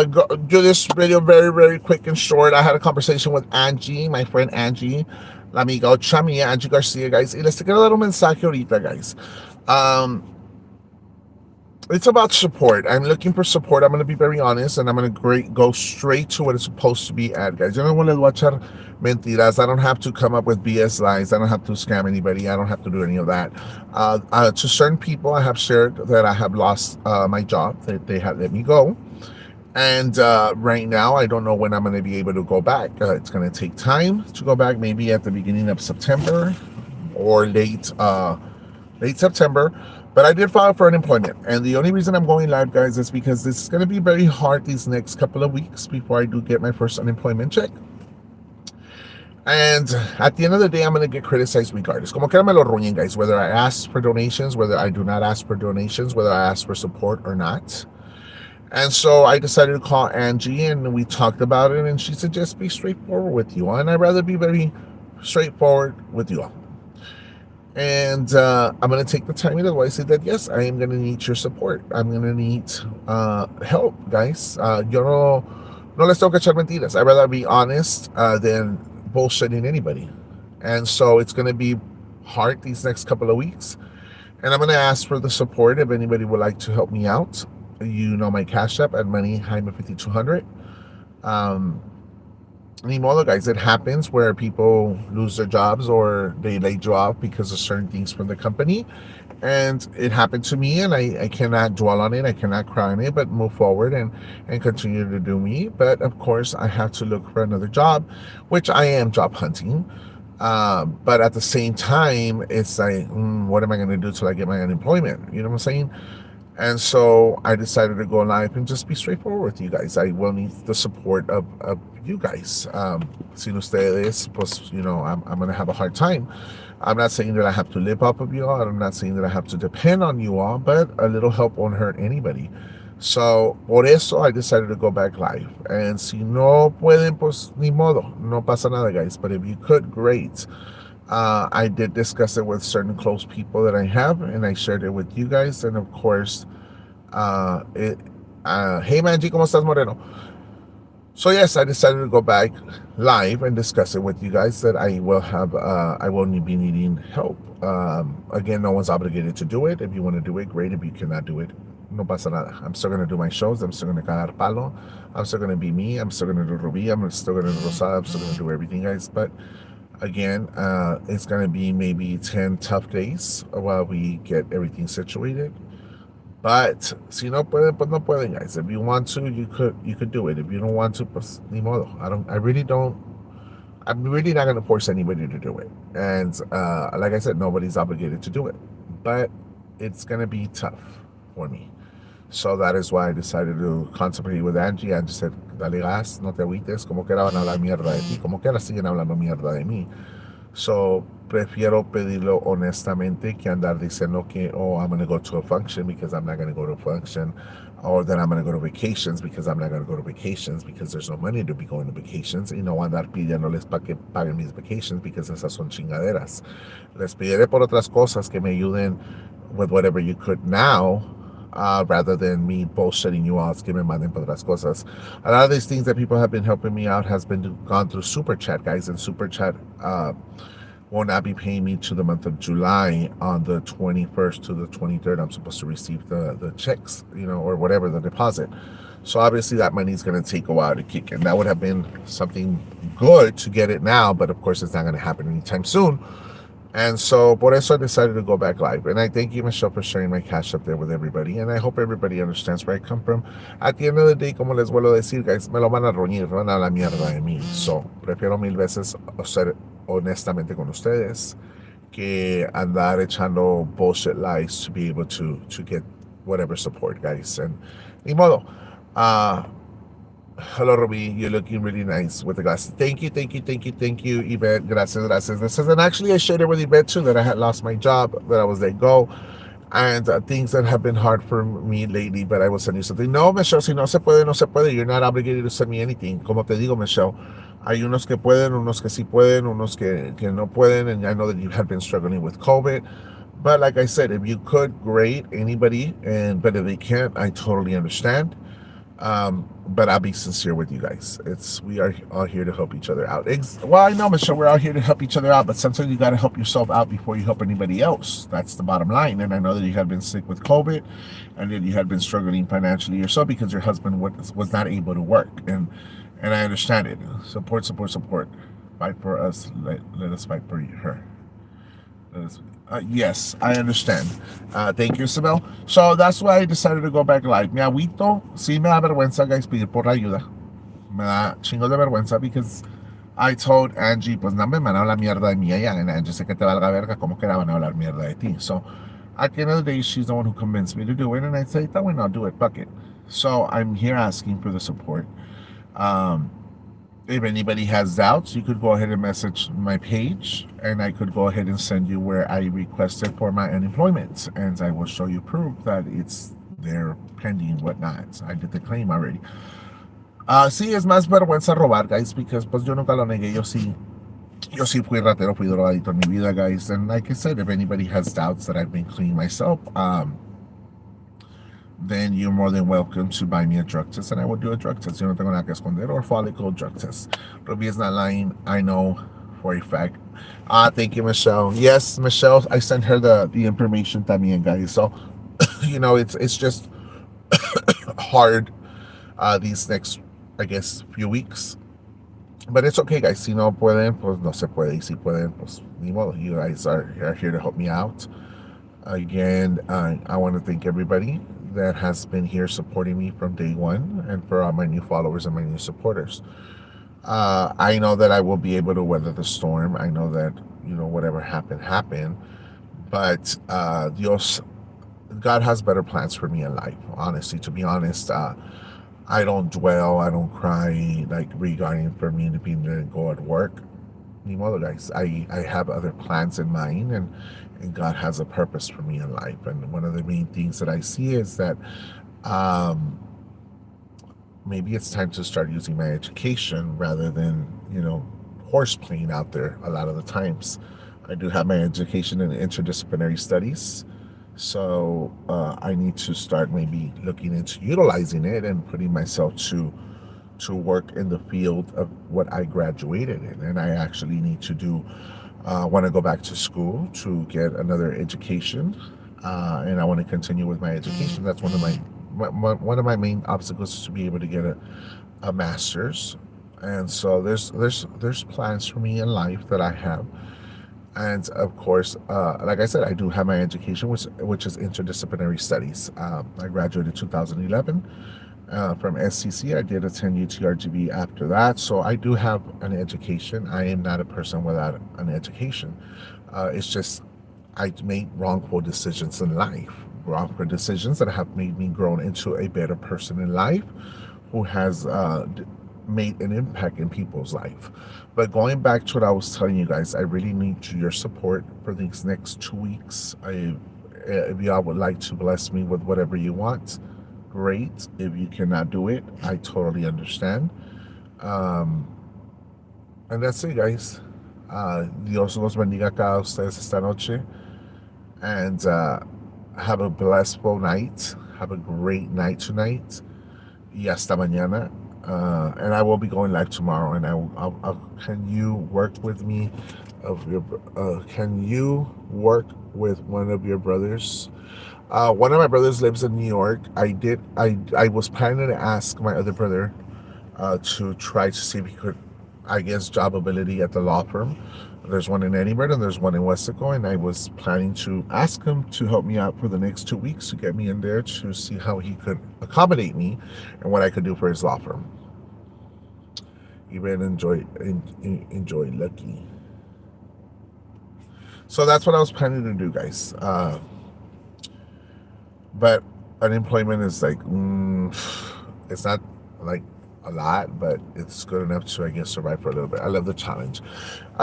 Do this video very, very quick and short. I had a conversation with Angie, my friend Angie, la amiga otra mía, Angie Garcia, guys. Y les quiero dar un mensaje ahorita, guys. Um, it's about support. I'm looking for support. I'm going to be very honest, and I'm going to go straight to what it's supposed to be at, guys. You don't want to watch mentiras. I don't have to come up with BS lies. I don't have to scam anybody. I don't have to do any of that. To certain people, I have shared that I have lost my job, that they have let me go. And right now, I don't know when I'm going to be able to go back. It's going to take time to go back, maybe at the beginning of September or late September. But I did file for unemployment. And the only reason I'm going live, guys, is because this is going to be very hard these next couple of weeks before I do get my first unemployment check. And at the end of the day, I'm going to get criticized regardless. Como que me lo ruinen, guys, whether I ask for donations, whether I do not ask for donations, whether I ask for support or not. And so I decided to call Angie, and we talked about it, and she said, just be straightforward with you all. And I'd rather be very straightforward with you all. And I'm going to take the time and advice say that, yes, I am going to need your support. I'm going to need help, guys. Yo no les tengo que echar mentiras. I'd rather be honest than bullshitting anybody. And so it's going to be hard these next couple of weeks. And I'm going to ask for the support if anybody would like to help me out. You know my Cash App at Money Jaime 5200. Ni modo, guys. It happens where people lose their jobs or they lay you off because of certain things from the company. And it happened to me, and I cannot dwell on it. I cannot cry on it, but move forward and continue to do me. But of course, I have to look for another job, which I am job hunting. But at the same time, it's like, what am I going to do till I get my unemployment? You know what I'm saying? And so I decided to go live and just be straightforward with you guys. I will need the support of you guys. Sin ustedes, pues, you know, I'm going to have a hard time. I'm not saying that I have to live off of you all. I'm not saying that I have to depend on you all, but a little help won't hurt anybody. So, por eso I decided to go back live. And si no pueden, pues, ni modo. No pasa nada, guys. But if you could, great. I did discuss it with certain close people that I have, and I shared it with you guys. And of course, hey Manji, ¿cómo estás, Moreno? So yes, I decided to go back live and discuss it with you guys that I will be needing help. Again, no one's obligated to do it. If you want to do it, great. If you cannot do it, no pasa nada. I'm still going to do my shows. I'm still going to cagar palo. I'm still going to be me. I'm still going to do Ruby. I'm still going to do Rosada. I'm still going to do everything, guys. But again, it's going to be maybe 10 tough days while we get everything situated. But si no pueden, pues no pueden, guys. If you want to, you could do it. If you don't want to, pues ni modo. I'm really not going to force anybody to do it. And like I said, nobody's obligated to do it. But it's going to be tough for me. So that is why I decided to contemplate with Angie. Angie said, dale gas, no te agüites, como que van a hablar mierda de ti, como que ahora siguen hablando mierda de mí. So, prefiero pedirlo honestamente que andar diciendo que, oh, I'm going to go to a function because I'm not going to go to a function, or that I'm going to go to vacations because I'm not going to go to vacations because there's no money to be going to vacations, y no andar pidiéndoles para que paguen mis vacations because esas son chingaderas. Les pediré por otras cosas que me ayuden with whatever you could now, rather than me bullshitting you all, que me manden para otras cosas. A lot of these things that people have been helping me out has been gone through Super Chat, guys, and Super Chat will not be paying me to the month of July. On the 21st to the 23rd, I'm supposed to receive the checks, you know, or whatever, the deposit. So obviously that money is going to take a while to kick in. That would have been something good to get it now, but of course it's not going to happen anytime soon. And so, por eso I decided to go back live. And I thank you, Michelle, for sharing my Cash up there with everybody. And I hope everybody understands where I come from. At the end of the day, como les vuelvo a decir, guys, me lo van a roñir, van a la mierda de mí. So, prefiero mil veces ser honestamente con ustedes que andar echando bullshit lies to be able to get whatever support, guys. And ni modo. Hello, Ruby. You're looking really nice with the glasses. Thank you, Yvette. Gracias. This is, and actually, I shared it with Yvette too, that I had lost my job, that I was let go, and things that have been hard for me lately, but I will send you something. No, Michelle, si no se puede, no se puede. You're not obligated to send me anything. Como te digo, Michelle, hay unos que pueden, unos que sí pueden, unos que no pueden, and I know that you have been struggling with COVID. But like I said, if you could, great, anybody, but if they can't, I totally understand. But I'll be sincere with you guys. We are all here to help each other out. Well, I know, Michelle, we're all here to help each other out, but sometimes you got to help yourself out before you help anybody else. That's the bottom line. And I know that you had been sick with COVID, and that you had been struggling financially yourself because your husband was not able to work, and I understand it. Support, support, support. Fight for us. Let us fight for her. Yes, I understand. Thank you, Isabel. So that's why I decided to go back live. Me agüito, sí me da vergüenza, guys, pedir por la ayuda. Me da chingo de vergüenza because I told Angie, pues no me van a hablar mierda de mí allá. And Angie said que te valga verga, como que la van a hablar mierda de ti. So at the end of the day, she's the one who convinced me to do it. And I said, that way, I'll do it, fuck it. So I'm here asking for the support. Um, if anybody has doubts, you could go ahead and message my page, and I could go ahead and send you where I requested for my unemployment, and I will show you proof that it's there pending and whatnot. I did the claim already. Sí, es más vergüenza robar, guys, because pues yo nunca lo negué. Yo sí fui ratero, fui drogadito en mi vida, guys. And like I said, if anybody has doubts that I've been clean myself, then you're more than welcome to buy me a drug test, and I will do a drug test. Yo no tengo nada que esconder, or follicle drug test. Ruby is not lying. I know for a fact. Thank you, Michelle. Yes, Michelle, I sent her the information también, guys. So, it's just hard these next, I guess, few weeks. But it's okay, guys. Si no pueden, pues no se puede. Y si pueden, pues ni modo. You guys are here to help me out. Again, I want to thank everybody that has been here supporting me from day one, and for all my new followers and my new supporters. I know that I will be able to weather the storm. I know that, whatever happened. But God has better plans for me in life. Honestly, to be honest, I don't dwell, I don't cry, like regarding for me to be able to go at work. Ni modo, guys. I have other plans in mind, and God has a purpose for me in life. And one of the main things that I see is that um, maybe it's time to start using my education rather than, horse playing out there a lot of the times. I do have my education in interdisciplinary studies. So I need to start maybe looking into utilizing it and putting myself to work in the field of what I graduated in. And I actually need to want to go back to school to get another education. And I want to continue with my education. That's one of my main obstacles is to be able to get a master's. And so there's plans for me in life that I have. And of course, like I said, I do have my education, which is interdisciplinary studies. I graduated 2011 from SCC. I did attend UTRGV after that, so I do have an education. I am not a person without an education. It's just I made wrongful decisions in life, wrongful decisions that have made me grown into a better person in life, who has made an impact in people's life. But going back to what I was telling you guys, I really need your support for these next 2 weeks. If y'all would like to bless me with whatever you want, great. If you cannot do it, I totally understand. Um, and that's it, guys. Dios los bendiga a cada ustedes esta noche. And have a blissful night. Have a great night tonight. Y hasta mañana. And I will be going live tomorrow. And can you work with me? Can you work with one of your brothers? One of my brothers lives in New York. I was planning to ask my other brother to try to see if he could, I guess, job ability at the law firm. There's one in Edinburgh and there's one in Westaco, and I was planning to ask him to help me out for the next 2 weeks to get me in there to see how he could accommodate me and what I could do for his law firm. Even enjoy Lucky. So that's what I was planning to do, guys. But unemployment is like, it's not like a lot, but it's good enough to, I guess, survive for a little bit. I love the challenge.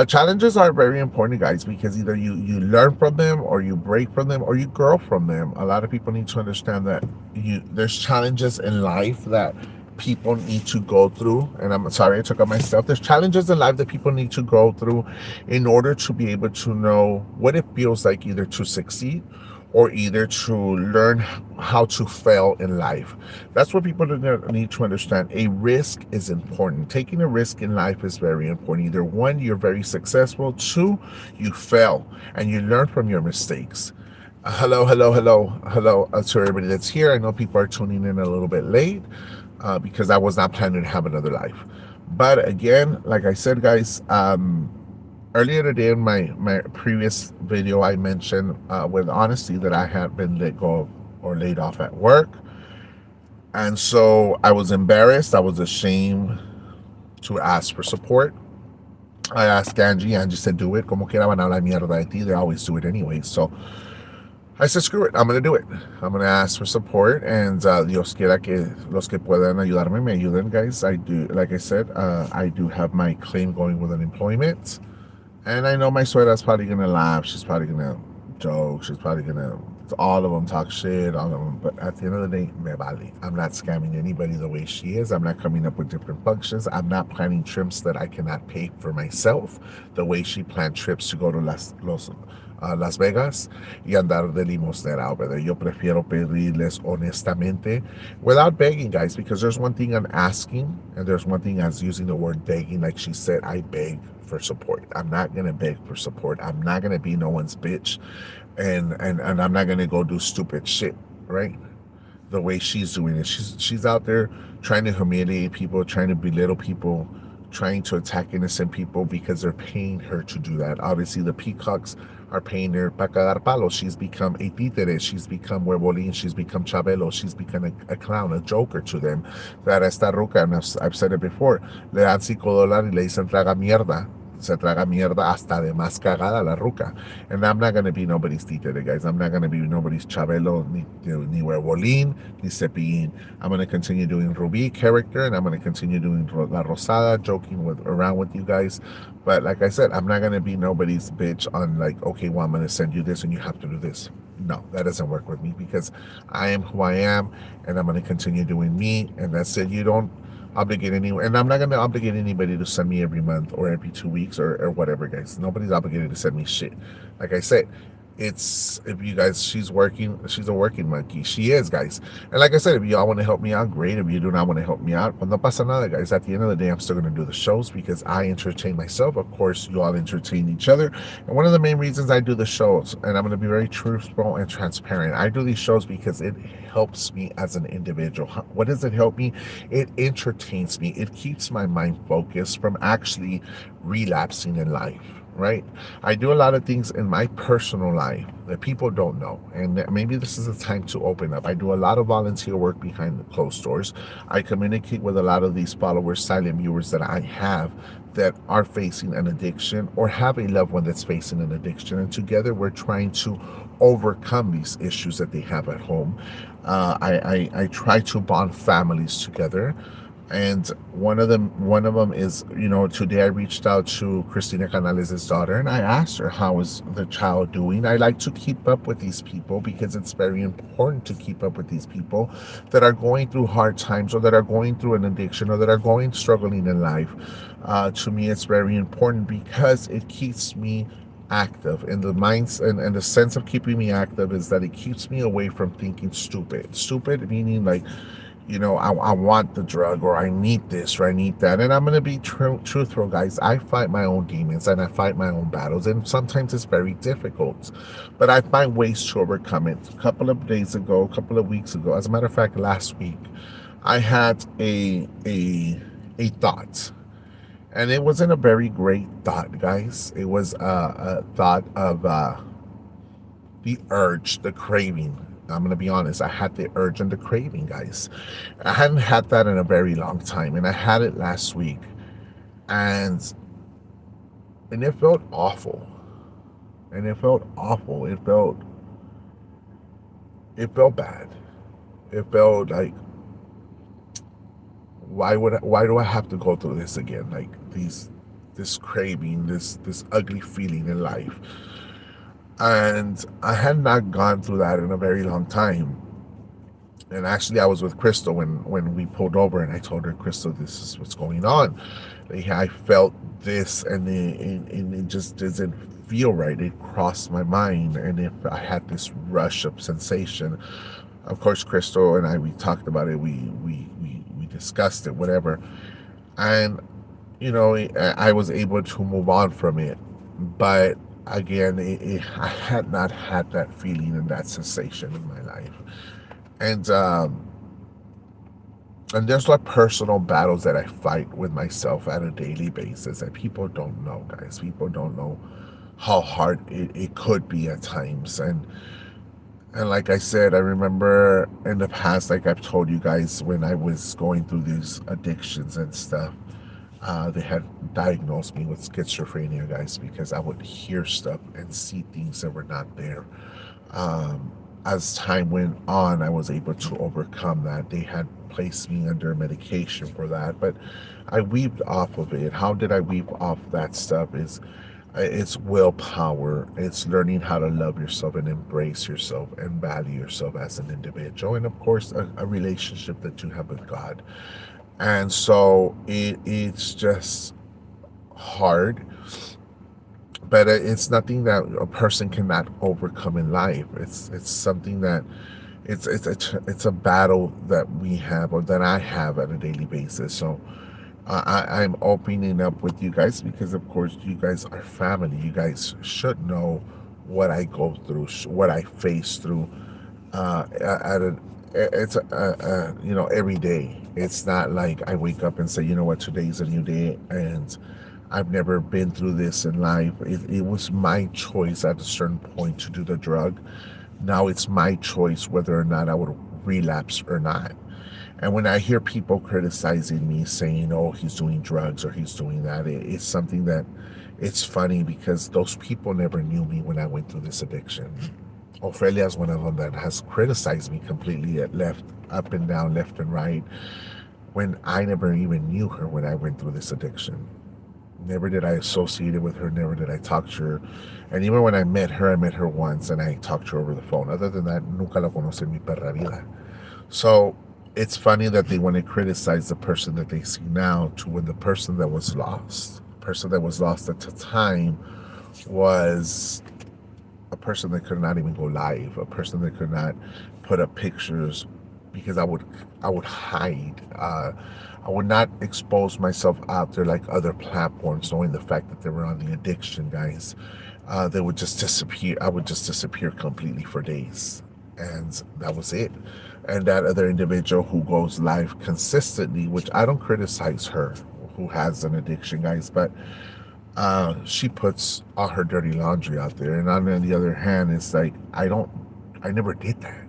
Challenges are very important, guys, because either you learn from them, or you break from them, or you grow from them. A lot of people need to understand that there's challenges in life that people need to go through. And I'm sorry I took up myself. There's challenges in life that people need to go through in order to be able to know what it feels like either to succeed or either to learn how to fail in life. That's what people need to understand. A risk is important. Taking a risk in life is very important. Either one, you're very successful, two, you fail and you learn from your mistakes. Hello to everybody that's here. I know people are tuning in a little bit late because I was not planning to have another life. But again, like I said, guys, earlier today in my previous video, I mentioned with honesty that I had been let go or laid off at work. And so I was embarrassed. I was ashamed to ask for support. I asked Angie. Angie said, do it. Como quiera van a hablar mierda de ti. They always do it anyway. So I said, screw it. I'm going to do it. I'm going to ask for support. And Dios quiera que los que puedan ayudarme me ayuden, guys. I do, like I said, I do have my claim going with unemployment. And I know my suegra's probably going to laugh. She's probably going to joke. She's probably going to, all of them talk shit, all of them. But at the end of the day, me vale. I'm not scamming anybody the way she is. I'm not coming up with different functions. I'm not planning trips that I cannot pay for myself the way she planned trips to go to Las Vegas y andar de limosnera over there. Yo prefiero pedirles honestamente without begging, guys, because there's one thing on asking and there's one thing as using the word begging. Like she said, I beg for support. I'm not going to beg for support. I'm not going to be no one's bitch. And I'm not going to go do stupid shit, right? The way she's doing it. She's out there trying to humiliate people, trying to belittle people, trying to attack innocent people because they're paying her to do that. Obviously, the peacocks are paying her para cagar palos. She's become a títere. She's become Huevolín. She's become Chabelo. She's become a clown, a joker to them. That esta ruca, and I've said it before, le dan $5 y le dicen traga mierda. Se traga mierda hasta de más cagada la ruca. And I'm not going to be nobody's títere, guys. I'm not going to be nobody's Chabelo, ni Huevolín, ni Cepillín. I'm going to continue doing Ruby character, and I'm going to continue doing La Rosada, joking around with you guys. But like I said, I'm not going to be nobody's bitch on like, okay, well, I'm going to send you this and you have to do this. No, that doesn't work with me because I am who I am, and I'm going to continue doing me. And that's it. You don't obligate anyone, and I'm not going to obligate anybody to send me every month or every 2 weeks or whatever, guys. Nobody's obligated to send me shit. Like I said, it's, if you guys, she's a working monkey. She is, guys. And like I said, if y'all want to help me out, great. If you do not want to help me out, pues no pasa nada, guys. At the end of the day, I'm still going to do the shows because I entertain myself. Of course, you all entertain each other. And one of the main reasons I do the shows, and I'm going to be very truthful and transparent, I do these shows because it helps me as an individual. What does it help me? It entertains me. It keeps my mind focused from actually relapsing in life. Right? I do a lot of things in my personal life that people don't know. And maybe this is the time to open up. I do a lot of volunteer work behind the closed doors. I communicate with a lot of these followers, silent viewers that I have that are facing an addiction or have a loved one that's facing an addiction. And together we're trying to overcome these issues that they have at home. I try to bond families together. And one of them is, today I reached out to Christina Canales' daughter and I asked her, how is the child doing? I like to keep up with these people because it's very important to keep up with these people that are going through hard times or that are going through an addiction or that are struggling in life. To me, it's very important because it keeps me active, and the minds and the sense of keeping me active is that it keeps me away from thinking stupid meaning like, I want the drug or I need this or I need that. And I'm going to be truthful, guys. I fight my own demons and I fight my own battles. And sometimes it's very difficult, but I find ways to overcome it. A couple of weeks ago, as a matter of fact, last week, I had a thought. And it wasn't a very great thought, guys. It was a thought of the urge, the craving. I'm going to be honest. I had the urge and the craving, guys. I hadn't had that in a very long time. And I had it last week. And it felt awful. And it felt awful. It felt bad. It felt like, why do I have to go through this again? Like this craving, this ugly feeling in life. And I had not gone through that in a very long time. And actually, I was with Crystal when we pulled over, and I told her, Crystal, this is what's going on. Like, I felt this, and it just doesn't feel right. It crossed my mind, and if I had this rush of sensation, of course, Crystal and I, we talked about it. We discussed it, whatever, and I was able to move on from it. But again, I had not had that feeling and that sensation in my life, and there's like personal battles that I fight with myself at a daily basis that people don't know, guys. People don't know how hard it could be at times. And like I said, I remember in the past, like I've told you guys, when I was going through these addictions and stuff, they had diagnosed me with schizophrenia, guys, because I would hear stuff and see things that were not there. Um, as time went on, I was able to overcome that. They had placed me under medication for that, but I weaved off of it. How did I weave off that stuff? It's willpower. It's learning how to love yourself and embrace yourself and value yourself as an individual, and of course, a relationship that you have with God. And so it's just hard, but it's nothing that a person cannot overcome in life. It's something that it's a battle that we have, or that I have at a daily basis. So I'm opening up with you guys because, of course, you guys are family. You guys should know what I go through, what I face through. At a, it's every day. It's not like I wake up and say, you know what, today's a new day, and I've never been through this in life. It was my choice at a certain point to do the drug. Now it's my choice whether or not I would relapse or not. And when I hear people criticizing me, saying, "Oh, he's doing drugs or he's doing that," it's something that it's funny because those people never knew me when I went through this addiction. Ophelia is one of them that has criticized me completely at left, up and down, left and right, when I never even knew her when I went through this addiction. Never did I associate it with her. Never did I talk to her. And even when I met her once and I talked to her over the phone. Other than that, nunca la conocí en mi perra vida. So it's funny that they want to criticize the person that they see now to when the person that was lost. The person that was lost at the time was a person that could not even go live, a person that could not put up pictures because I would hide. I would not expose myself out there like other platforms, knowing the fact that they were on the addiction, guys. They would just disappear. I would just disappear completely for days, and that was it. And that other individual who goes live consistently, which I don't criticize her, who has an addiction, guys, but she puts all her dirty laundry out there. And on the other hand, it's like I never did that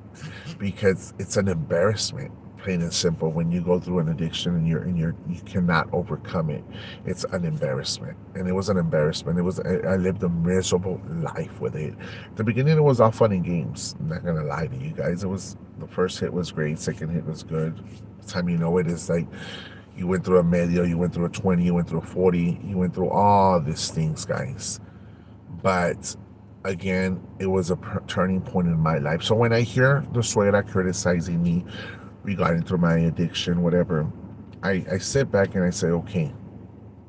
because it's an embarrassment, plain and simple. When you go through an addiction and you cannot overcome it, it's an embarrassment. And it was an embarrassment. I lived a miserable life with it. At the beginning, it was all fun and games. I'm not gonna lie to you guys. It was the first hit was great, second hit was good. The time you know it is like you went through a medio, you went through a 20, you went through a 40, you went through all these things, guys. But again, it was a turning point in my life. So when I hear the Suegra criticizing me regarding through my addiction, whatever, I sit back and I say, okay,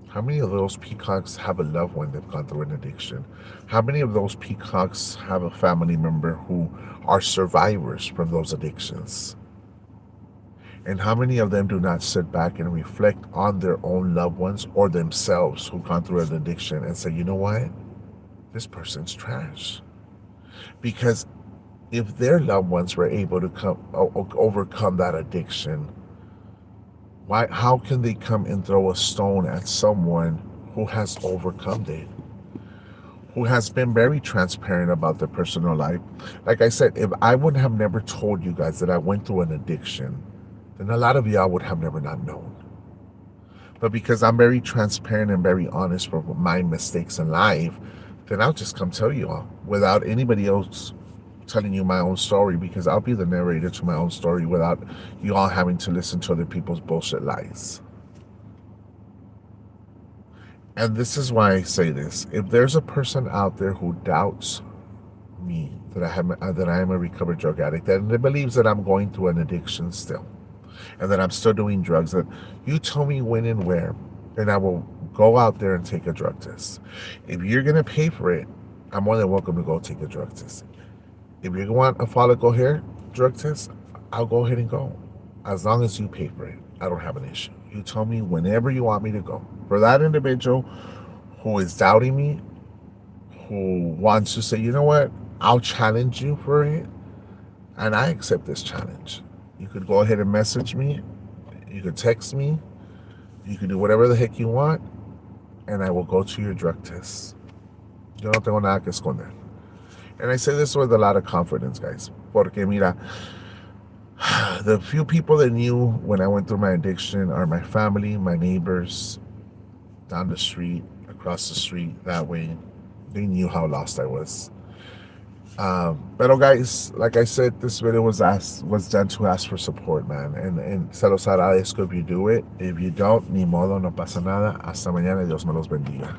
how many of those peacocks have a loved one that's gone through an addiction? How many of those peacocks have a family member who are survivors from those addictions? And how many of them do not sit back and reflect on their own loved ones or themselves who've gone through an addiction and say, you know what? This person's trash. Because if their loved ones were able to overcome that addiction, how can they come and throw a stone at someone who has overcome it? Who has been very transparent about their personal life. Like I said, if I would have never told you guys that I went through an addiction, then a lot of y'all would have never not known. But because I'm very transparent and very honest for my mistakes in life, then I'll just come tell you all without anybody else telling you my own story, because I'll be the narrator to my own story without you all having to listen to other people's bullshit lies. And this is why I say this. If there's a person out there who doubts me, that I am a recovered drug addict, and believes that I'm going through an addiction still, and that I'm still doing drugs, that you tell me when and where, and I will go out there and take a drug test. If you're going to pay for it, I'm more than welcome to go take a drug test. If you want a follicle hair drug test, I'll go ahead and go. As long as you pay for it, I don't have an issue. You tell me whenever you want me to go. For that individual who is doubting me, who wants to say, you know what, I'll challenge you for it, and I accept this challenge. You could go ahead and message me. You could text me. You can do whatever the heck you want, and I will go to your drug test. Yo no tengo nada que esconder. And I say this with a lot of confidence, guys. Porque mira, the few people that knew when I went through my addiction are my family, my neighbors, down the street, across the street, that way. They knew how lost I was. But guys, like I said, this video was done to ask for support, man. And se los agradezco if you do it. If you don't, ni modo, no pasa nada. Hasta mañana, Dios me los bendiga.